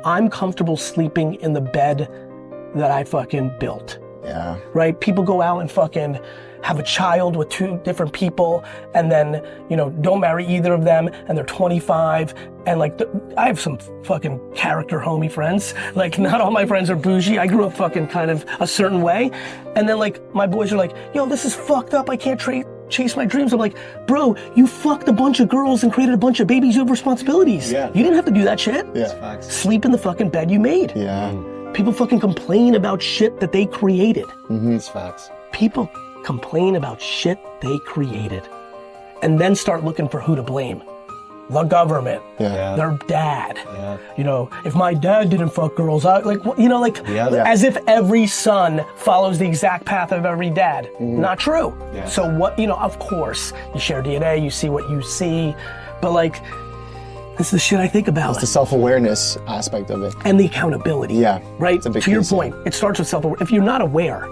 I'm comfortable sleeping in the bed that I fucking built. Yeah. Right? People go out and fucking have a child with 2 different people and then, you know, don't marry either of them and they're 25 and like, I have some fucking character homie friends. Like not all my friends are bougie. I grew up fucking kind of a certain way. And then like my boys are like, yo, this is fucked up. I can't chase my dreams. I'm like, bro, you fucked a bunch of girls and created a bunch of babies. You have responsibilities. Yeah. You didn't have to do that shit. Yeah. Sleep in the fucking bed you made. Yeah. People fucking complain about shit that they created. It's facts. People complain about shit they created and then start looking for who to blame. The government, their dad. You know, if my dad didn't fuck girls, as if every son follows the exact path of every dad. Not true. So what, you know, of course, you share DNA, you see what you see, but like, this is the shit I think about. It's the self-awareness aspect of it. And the accountability. Yeah. Right? To your point, it starts with self-awareness. If you're not aware,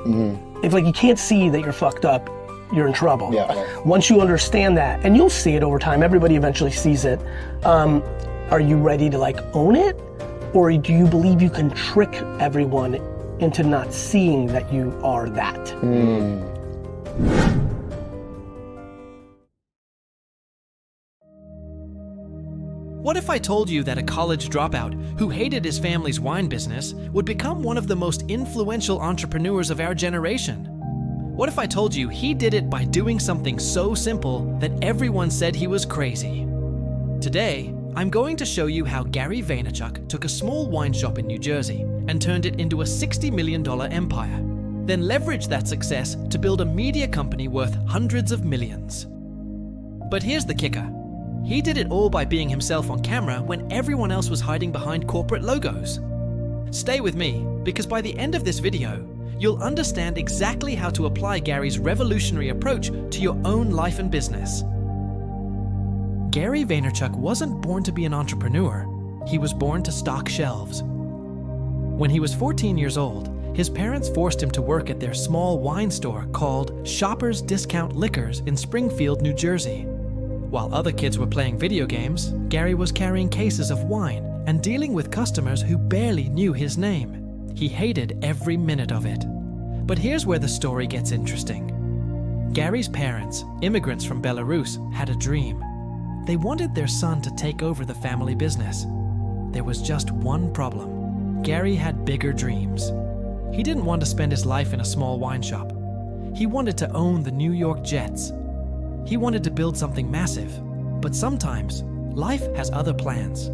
if like you can't see that you're fucked up, you're in trouble. Yeah. Once you understand that, and you'll see it over time, everybody eventually sees it, are you ready to like own it? Or do you believe you can trick everyone into not seeing that you are that? What if I told you that a college dropout who hated his family's wine business would become one of the most influential entrepreneurs of our generation? What if I told you he did it by doing something so simple that everyone said he was crazy? Today, I'm going to show you how Gary Vaynerchuk took a small wine shop in New Jersey and turned it into a $60 million empire, then leveraged that success to build a media company worth hundreds of millions. But here's the kicker. He did it all by being himself on camera when everyone else was hiding behind corporate logos. Stay with me, because by the end of this video, you'll understand exactly how to apply Gary's revolutionary approach to your own life and business. Gary Vaynerchuk wasn't born to be an entrepreneur. He was born to stock shelves. When he was 14 years old, his parents forced him to work at their small wine store called Shoppers Discount Liquors in Springfield, New Jersey. While other kids were playing video games, Gary was carrying cases of wine and dealing with customers who barely knew his name. He hated every minute of it. But here's where the story gets interesting. Gary's parents, immigrants from Belarus, had a dream. They wanted their son to take over the family business. There was just one problem. Gary had bigger dreams. He didn't want to spend his life in a small wine shop. He wanted to own the New York Jets. He wanted to build something massive, but sometimes life has other plans.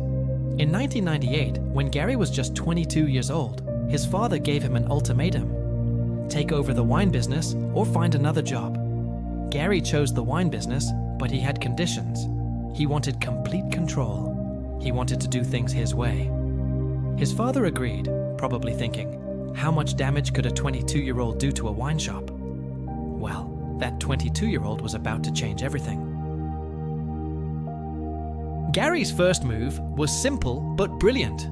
In 1998, when Gary was just 22 years old, his father gave him an ultimatum. Take over the wine business or find another job. Gary chose the wine business, but he had conditions. He wanted complete control. He wanted to do things his way. His father agreed, probably thinking, how much damage could a 22-year-old do to a wine shop? Well, that 22-year-old was about to change everything. Gary's first move was simple but brilliant.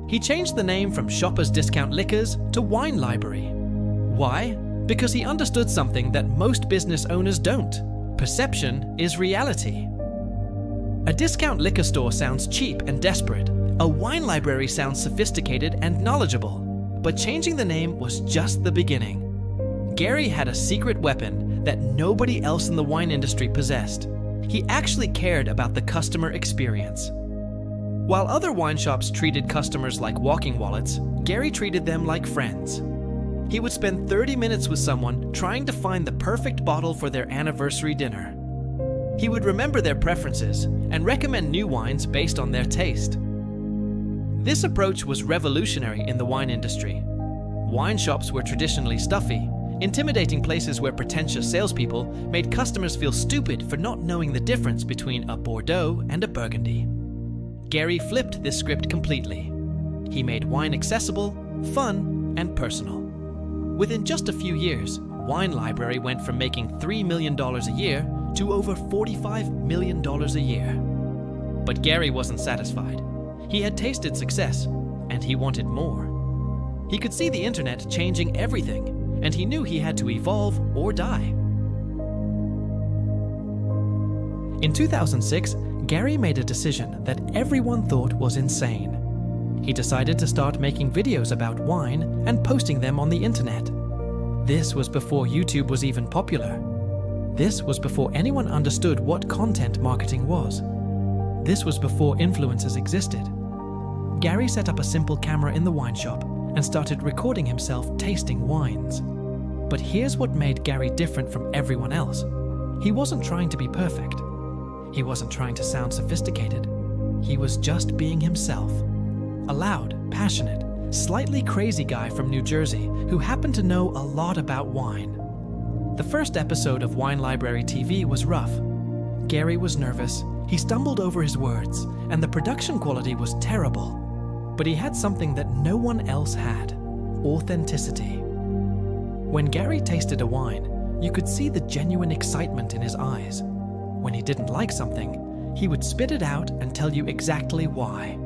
He changed the name from Shoppers Discount Liquors to Wine Library. Why? Because he understood something that most business owners don't. Perception is reality. A discount liquor store sounds cheap and desperate. A wine library sounds sophisticated and knowledgeable. But changing the name was just the beginning. Gary had a secret weapon that nobody else in the wine industry possessed. He actually cared about the customer experience. While other wine shops treated customers like walking wallets, Gary treated them like friends. He would spend 30 minutes with someone trying to find the perfect bottle for their anniversary dinner. He would remember their preferences and recommend new wines based on their taste. This approach was revolutionary in the wine industry. Wine shops were traditionally stuffy, intimidating places where pretentious salespeople made customers feel stupid for not knowing the difference between a Bordeaux and a Burgundy. Gary flipped this script completely. He made wine accessible, fun, and personal. Within just a few years, Wine Library went from making $3 million a year to over $45 million a year. But Gary wasn't satisfied. He had tasted success, and he wanted more. He could see the internet changing everything, and he knew he had to evolve or die. In 2006, Gary made a decision that everyone thought was insane. He decided to start making videos about wine and posting them on the internet. This was before YouTube was even popular. This was before anyone understood what content marketing was. This was before influencers existed. Gary set up a simple camera in the wine shop and started recording himself tasting wines. But here's what made Gary different from everyone else. He wasn't trying to be perfect. He wasn't trying to sound sophisticated. He was just being himself. A loud, passionate, slightly crazy guy from New Jersey who happened to know a lot about wine. The first episode of Wine Library TV was rough. Gary was nervous, he stumbled over his words, and the production quality was terrible. But he had something that no one else had: authenticity. When Gary tasted a wine, you could see the genuine excitement in his eyes. When he didn't like something, he would spit it out and tell you exactly why.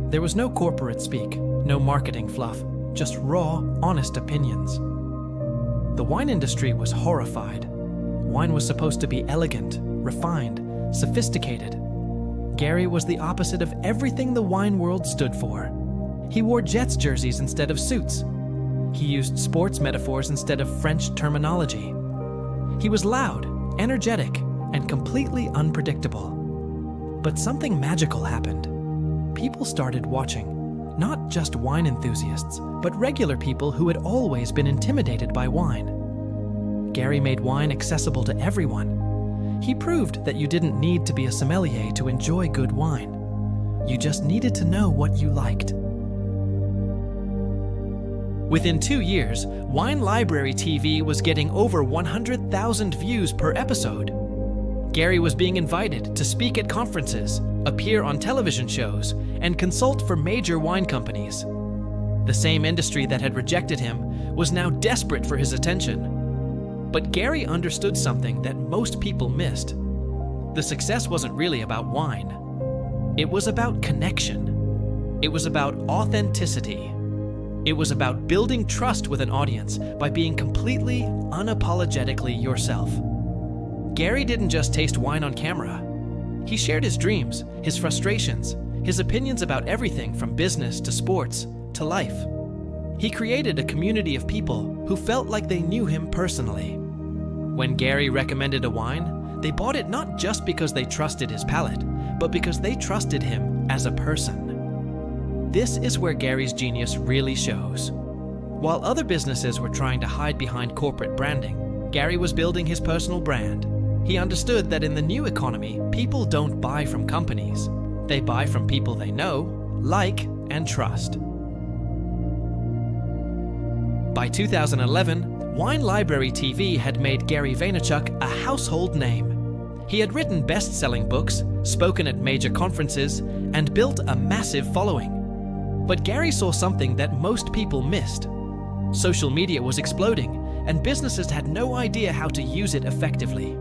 There was no corporate speak, no marketing fluff, just raw, honest opinions. The wine industry was horrified. Wine was supposed to be elegant, refined, sophisticated. Gary was the opposite of everything the wine world stood for. He wore Jets jerseys instead of suits. He used sports metaphors instead of French terminology. He was loud, energetic, and completely unpredictable. But something magical happened. People started watching. Not just wine enthusiasts, but regular people who had always been intimidated by wine. Gary made wine accessible to everyone. He proved that you didn't need to be a sommelier to enjoy good wine. You just needed to know what you liked. Within 2 years, Wine Library TV was getting over 100,000 views per episode. Gary was being invited to speak at conferences, appear on television shows, and consult for major wine companies. The same industry that had rejected him was now desperate for his attention. But Gary understood something that most people missed. The success wasn't really about wine. It was about connection. It was about authenticity. It was about building trust with an audience by being completely, unapologetically yourself. Gary didn't just taste wine on camera. He shared his dreams, his frustrations, his opinions about everything from business to sports to life. He created a community of people who felt like they knew him personally. When Gary recommended a wine, they bought it not just because they trusted his palate, but because they trusted him as a person. This is where Gary's genius really shows. While other businesses were trying to hide behind corporate branding, Gary was building his personal brand. He understood that in the new economy, people don't buy from companies. They buy from people they know, like, and trust. By 2011, Wine Library TV had made Gary Vaynerchuk a household name. He had written best-selling books, spoken at major conferences, and built a massive following. But Gary saw something that most people missed. Social media was exploding, and businesses had no idea how to use it effectively.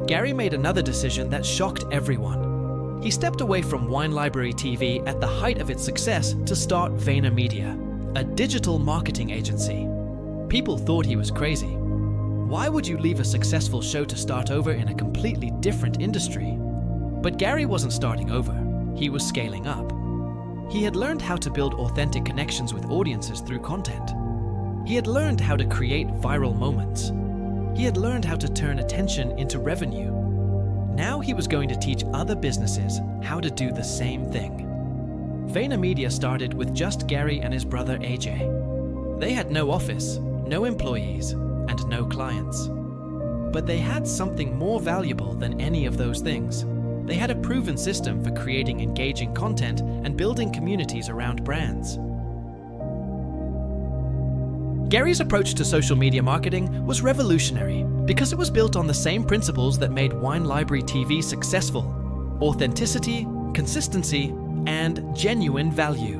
Gary made another decision that shocked everyone. He stepped away from Wine Library TV at the height of its success to start VaynerMedia, a digital marketing agency. People thought he was crazy. Why would you leave a successful show to start over in a completely different industry? But Gary wasn't starting over. He was scaling up. He had learned how to build authentic connections with audiences through content. He had learned how to create viral moments. He had learned how to turn attention into revenue. Now he was going to teach other businesses how to do the same thing. VaynerMedia started with just Gary and his brother AJ. They had no office, no employees, and no clients. But they had something more valuable than any of those things. They had a proven system for creating engaging content and building communities around brands. Gary's approach to social media marketing was revolutionary because it was built on the same principles that made Wine Library TV successful: authenticity, consistency, and genuine value.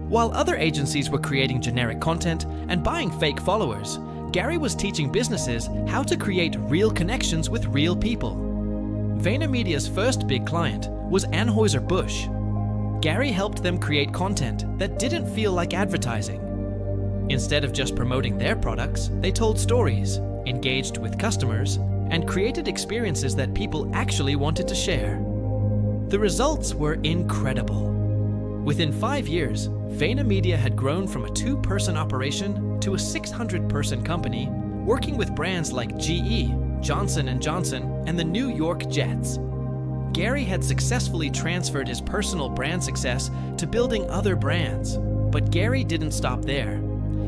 While other agencies were creating generic content and buying fake followers, Gary was teaching businesses how to create real connections with real people. VaynerMedia's first big client was Anheuser-Busch. Gary helped them create content that didn't feel like advertising. Instead of just promoting their products, they told stories, engaged with customers, and created experiences that people actually wanted to share. The results were incredible. Within 5 years, VaynerMedia had grown from a 2-person operation to a 600-person company, working with brands like GE, Johnson & Johnson, and the New York Jets. Gary had successfully transferred his personal brand success to building other brands. But Gary didn't stop there.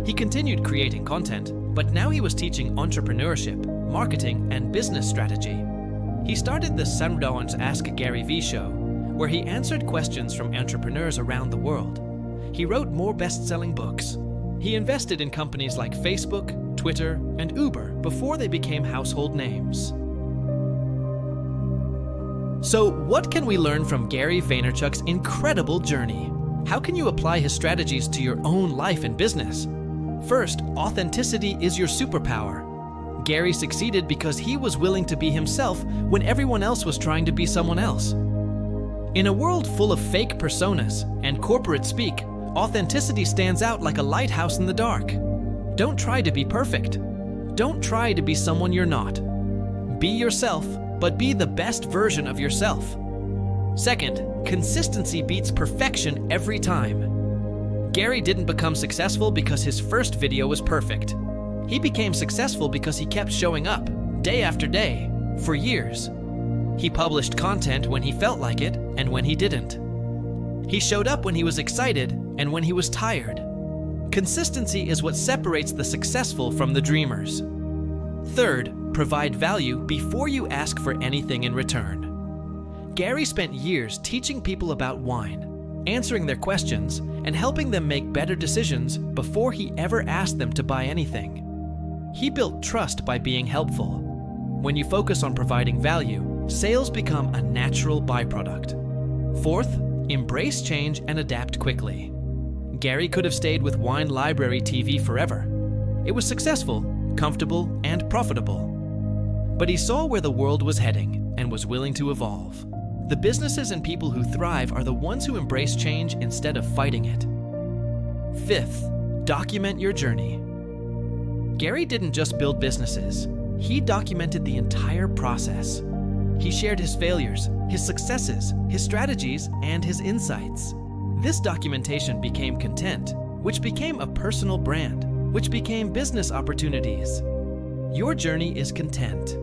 He continued creating content, but now he was teaching entrepreneurship, marketing, and business strategy. He started the Sandoan's Ask Gary Vee show, where he answered questions from entrepreneurs around the world. He wrote more best-selling books. He invested in companies like Facebook, Twitter, and Uber before they became household names. So what can we learn from Gary Vaynerchuk's incredible journey? How can you apply his strategies to your own life and business? First, authenticity is your superpower. Gary succeeded because he was willing to be himself when everyone else was trying to be someone else. In a world full of fake personas and corporate speak, authenticity stands out like a lighthouse in the dark. Don't try to be perfect. Don't try to be someone you're not. Be yourself, but be the best version of yourself. Second, consistency beats perfection every time. Gary didn't become successful because his first video was perfect. He became successful because he kept showing up, day after day, for years. He published content when he felt like it and when he didn't. He showed up when he was excited and when he was tired. Consistency is what separates the successful from the dreamers. Third, provide value before you ask for anything in return. Gary spent years teaching people about wine, answering their questions, and helping them make better decisions before he ever asked them to buy anything. He built trust by being helpful. When you focus on providing value, sales become a natural byproduct. Fourth, embrace change and adapt quickly. Gary could have stayed with Wine Library TV forever. It was successful, comfortable, and profitable. But he saw where the world was heading and was willing to evolve. The businesses and people who thrive are the ones who embrace change instead of fighting it. Fifth, document your journey. Gary didn't just build businesses. He documented the entire process. He shared his failures, his successes, his strategies, and his insights. This documentation became content, which became a personal brand, which became business opportunities. Your journey is content.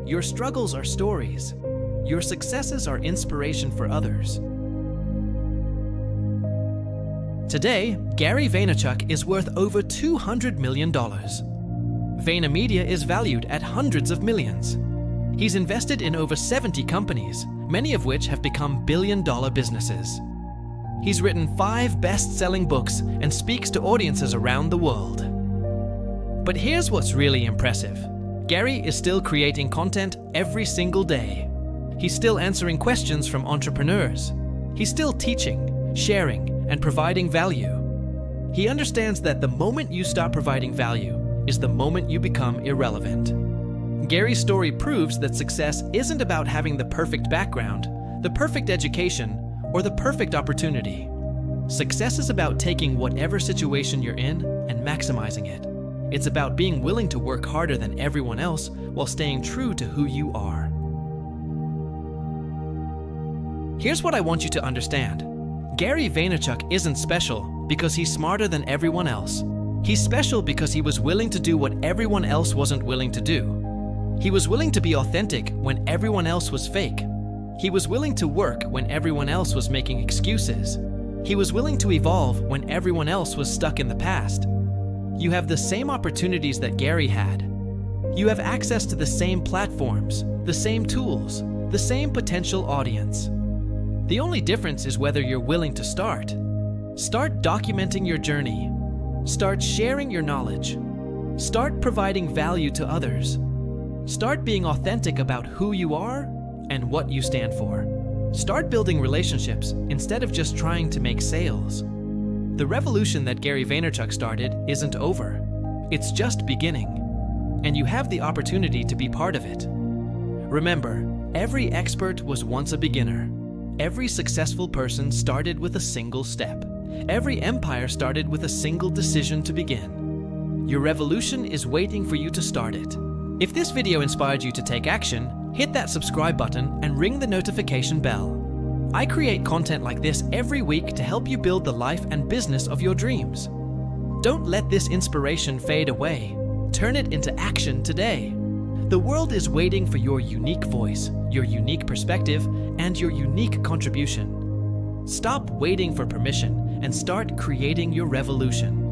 Your struggles are stories. Your successes are inspiration for others. Today, Gary Vaynerchuk is worth over $200 million. VaynerMedia is valued at hundreds of millions. He's invested in over 70 companies, many of which have become billion-dollar businesses. He's written 5 best-selling books and speaks to audiences around the world. But here's what's really impressive. Gary is still creating content every single day. He's still answering questions from entrepreneurs. He's still teaching, sharing, and providing value. He understands that the moment you stop providing value is the moment you become irrelevant. Gary's story proves that success isn't about having the perfect background, the perfect education, or the perfect opportunity. Success is about taking whatever situation you're in and maximizing it. It's about being willing to work harder than everyone else while staying true to who you are. Here's what I want you to understand. Gary Vaynerchuk isn't special because he's smarter than everyone else. He's special because he was willing to do what everyone else wasn't willing to do. He was willing to be authentic when everyone else was fake. He was willing to work when everyone else was making excuses. He was willing to evolve when everyone else was stuck in the past. You have the same opportunities that Gary had. You have access to the same platforms, the same tools, the same potential audience. The only difference is whether you're willing to start. Start documenting your journey. Start sharing your knowledge. Start providing value to others. Start being authentic about who you are and what you stand for. Start building relationships instead of just trying to make sales. The revolution that Gary Vaynerchuk started isn't over. It's just beginning. And you have the opportunity to be part of it. Remember, every expert was once a beginner. Every successful person started with a single step. Every empire started with a single decision to begin. Your revolution is waiting for you to start it. If this video inspired you to take action, hit that subscribe button and ring the notification bell. I create content like this every week to help you build the life and business of your dreams. Don't let this inspiration fade away. Turn it into action today. The world is waiting for your unique voice, your unique perspective, and your unique contribution. Stop waiting for permission and start creating your revolution.